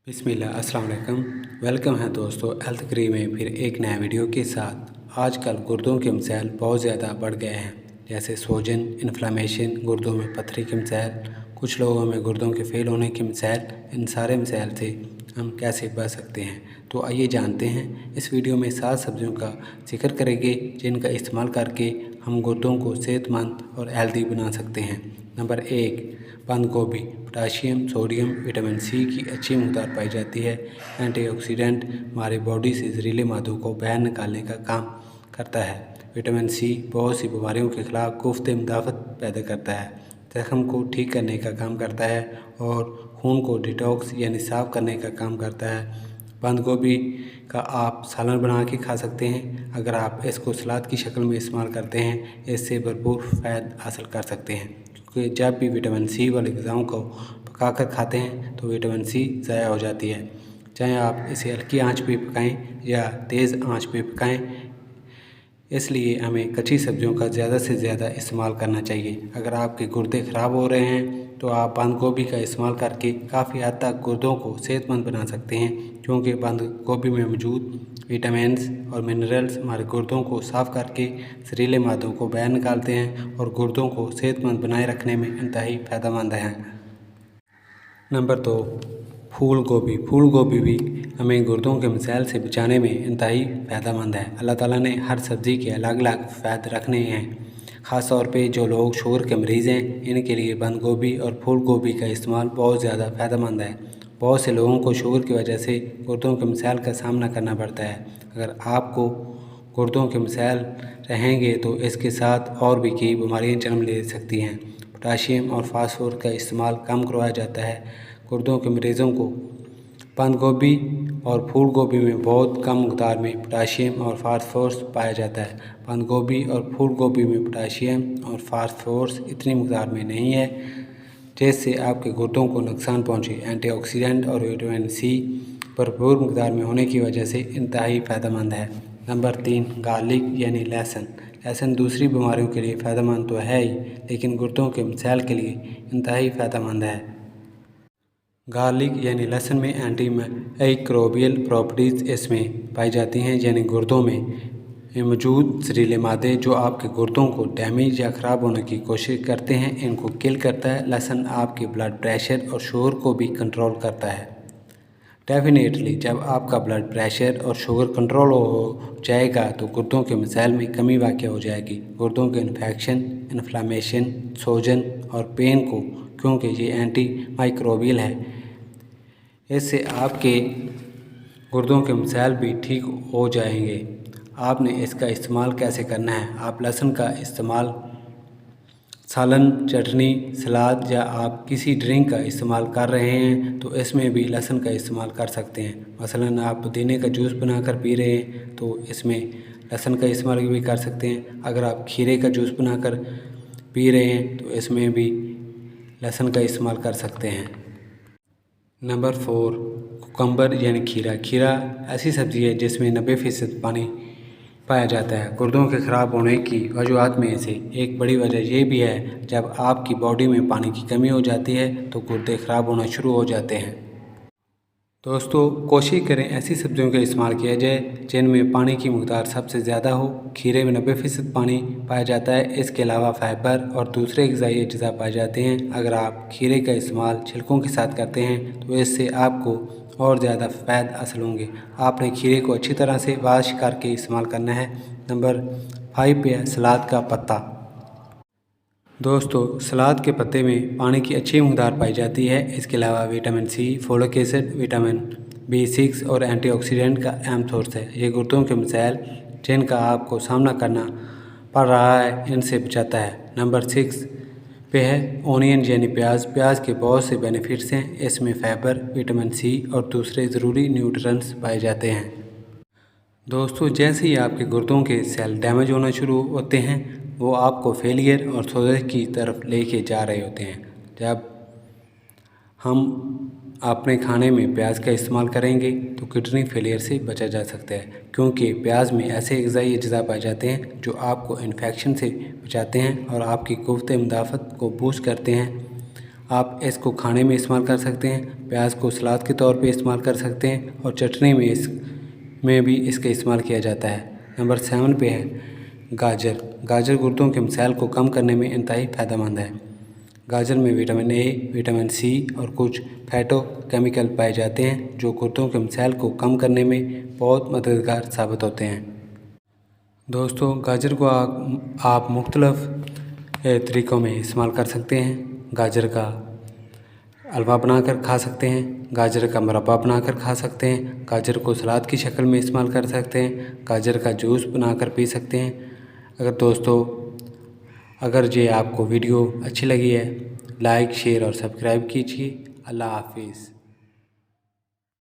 बिस्मिल्लाह अस्सलाम वालेकुम। वेलकम है दोस्तों हेल्थ ग्री में फिर एक नया वीडियो के साथ। आजकल गुर्दों के मसाइल बहुत ज़्यादा बढ़ गए हैं, जैसे सोजन, इन्फ्लामेशन, गुर्दों में पथरी के मसाइल, कुछ लोगों में गुर्दों के फेल होने के मसाइल। इन सारे मसाइल से हम कैसे बच सकते हैं, तो आइए जानते हैं। इस वीडियो में 7 सब्जियों का जिक्र करेंगे जिनका इस्तेमाल करके हम गुर्दों को सेहतमंद और हेल्दी बना सकते हैं। नंबर 1, बंद गोभी। पोटाशियम, सोडियम, विटामिन सी की अच्छी मकदार पाई जाती है। एंटीऑक्सीडेंट हमारी बॉडी से जहरीले मादों को बाहर निकालने का काम करता है। विटामिन सी बहुत सी बीमारियों के खिलाफ कुफ्त मुदाफ़त पैदा करता है, जख्म को ठीक करने का काम करता है और खून को डिटॉक्स यानी साफ़ करने का काम करता है। बंद गोभी का आप सालन बना के खा सकते हैं। अगर आप इसको सलाद की शक्ल में इस्तेमाल करते हैं, इससे भरपूर फ़ायदा हासिल कर सकते हैं, क्योंकि जब भी विटामिन सी वाली ग़िज़ाओं को पकाकर खाते हैं तो विटामिन सी ज़ाया हो जाती है। चाहे आप इसे हल्की आंच पे पकाएं या तेज़ आंच पे पकाएं, इसलिए हमें कच्ची सब्जियों का ज़्यादा से ज़्यादा इस्तेमाल करना चाहिए। अगर आपके गुर्दे ख़राब हो रहे हैं तो आप बंद गोभी का इस्तेमाल करके काफ़ी हद तक गुर्दों को सेहतमंद बना सकते हैं, क्योंकि बंद गोभी में मौजूद विटामिन्स और मिनरल्स हमारे गुर्दों को साफ़ करके जहरीले मादों को बाहर निकालते हैं और गुर्दों को सेहतमंद बनाए रखने में इंतहाई फ़ायदेमंद हैं। नंबर 2, फूल गोभी। फूल गोभी भी हमें गुर्दों के मसाइल से बचाने में इंतहाई फ़ायदेमंद है। अल्लाह ताला ने हर सब्ज़ी के अलग अलग फ़ायदे रखने हैं। ख़ास तौर पे जो लोग शुगर के मरीज़ हैं, इनके लिए बंद गोभी और फूल गोभी का इस्तेमाल बहुत ज़्यादा फ़ायदेमंद है। बहुत से लोगों को शुगर की वजह से गुर्दों के मसाइल का सामना करना पड़ता है। अगर आपको गुर्दों के मसाइल रहेंगे तो इसके साथ और भी कई बीमारियाँ जन्म ले सकती हैं। पोटाशियम और फास्फोरस का इस्तेमाल कम करवाया जाता है। गुर्दों के मरीज़ों को बंद गोभी और फूल गोभी में बहुत कम मकदार में पोटाशियम और फास्फोरस पाया जाता है। बंद गोभी और फूल गोभी में पोटाशियम और फास्फोरस इतनी मकदार में नहीं है जिससे आपके गुर्दों को नुकसान पहुंचे। एंटीऑक्सीडेंट और विटामिन सी भरपूर मकदार में होने की वजह से इंतहाई फ़ायदेमंद है। नंबर 3, गार्लिक यानी लहसुन। लहसुन दूसरी बीमारियों के लिए फ़ायदेमंद तो है ही, लेकिन गुर्दों के मसाइल के लिए इंतहाई फ़ायदेमंद है। गार्लिक यानी लहसुन में एंटी माइक्रोबियल प्रॉपर्टीज़ इसमें पाई जाती हैं, यानी गुर्दों में मौजूद जहरीले मादे जो आपके गुर्दों को डैमेज या ख़राब होने की कोशिश करते हैं, इनको किल करता है। लहसुन आपके ब्लड प्रेशर और शुगर को भी कंट्रोल करता है। डेफिनेटली जब आपका ब्लड प्रेशर और शुगर कंट्रोल हो जाएगा तो गुर्दों के मसाइल में कमी वाक़ हो जाएगी। गुर्दों के इन्फेक्शन, इन्फ्लामेशन, सोजन और पेन को, क्योंकि ये एंटी माइक्रोबियल है, इससे आपके गुर्दों के मसाइल भी ठीक हो जाएंगे। आपने इसका इस्तेमाल कैसे करना है? आप लहसुन का इस्तेमाल सालन, चटनी, सलाद या आप किसी ड्रिंक का इस्तेमाल कर रहे हैं तो इसमें भी लहसुन का इस्तेमाल कर सकते हैं। मसलन आप पुदीने का जूस बनाकर पी रहे हैं तो इसमें लहसुन का इस्तेमाल भी कर सकते हैं। अगर आप खीरे का जूस बनाकर पी रहे हैं तो इसमें भी लहसुन का इस्तेमाल कर सकते हैं। नंबर 4, कुकम्बर यानी खीरा। खीरा ऐसी सब्ज़ी है जिसमें 90% पानी पाया जाता है। गुर्दों के ख़राब होने की वजूहात में से एक बड़ी वजह ये भी है, जब आपकी बॉडी में पानी की कमी हो जाती है तो गुर्दे ख़राब होना शुरू हो जाते हैं। दोस्तों, कोशिश करें ऐसी सब्जियों का इस्तेमाल किया जाए जिनमें पानी की मकदार सबसे ज़्यादा हो। खीरे में 90% पानी पाया जाता है। इसके अलावा फाइबर और दूसरे ग़िज़ाई अज्जा पाए जाते हैं। अगर आप खीरे का इस्तेमाल छिलकों के साथ करते हैं तो इससे आपको और ज़्यादा फ़ायदे हासिल होंगे। आपने खीरे को अच्छी तरह से वॉश करके इस्तेमाल करना है। नंबर 5 पे है सलाद का पत्ता। दोस्तों, सलाद के पत्ते में पानी की अच्छी मकदार पाई जाती है। इसके अलावा vitamin C, folic acid, vitamin B6 और एंटीऑक्सीडेंट का अहम सोर्स है। ये गुर्दों के मसाइल जिनका आपको सामना करना पड़ रहा है, इनसे बचाता है। नंबर 6 पे है ओनियन यानी प्याज। प्याज के बहुत से बेनिफिट्स हैं। इसमें फाइबर, विटामिन सी और दूसरे ज़रूरी न्यूट्रिएंट्स पाए जाते हैं। दोस्तों, जैसे ही आपके गुर्दों के सेल डैमेज होना शुरू होते हैं, वो आपको फेलियर और सोजश की तरफ लेके जा रहे होते हैं। जब हम अपने खाने में प्याज का इस्तेमाल करेंगे तो किडनी फेलियर से बचा जा सकता है, क्योंकि प्याज में ऐसे ग़िज़ाई अज्जा पाए जाते हैं जो आपको इन्फेक्शन से बचाते हैं और आपकी क़ुव्वत मुदाफ़त को बूस्ट करते हैं। आप इसको खाने में इस्तेमाल कर सकते हैं, प्याज को सलाद के तौर पे इस्तेमाल कर सकते हैं और चटनी में भी इसका इस्तेमाल किया जाता है। नंबर 7 पे है गाजर। गाजर गुर्दों के मसाइल को कम करने में इंतहाई फ़ायदेमंद है। गाजर में विटामिन ए, विटामिन सी और कुछ फैटो केमिकल पाए जाते हैं जो गुर्दों के मसाइल को कम करने में बहुत मददगार साबित होते हैं। दोस्तों, गाजर को आप मुख्तलिफ़ तरीक़ों में इस्तेमाल कर सकते हैं। गाजर का हलवा बनाकर खा सकते हैं, गाजर का मुरब्बा बनाकर खा सकते हैं, गाजर को सलाद की शक्ल में इस्तेमाल कर सकते हैं, गाजर का जूस बनाकर पी सकते हैं। अगर ये आपको वीडियो अच्छी लगी है, लाइक शेयर और सब्सक्राइब कीजिए। अल्लाह हाफिज़।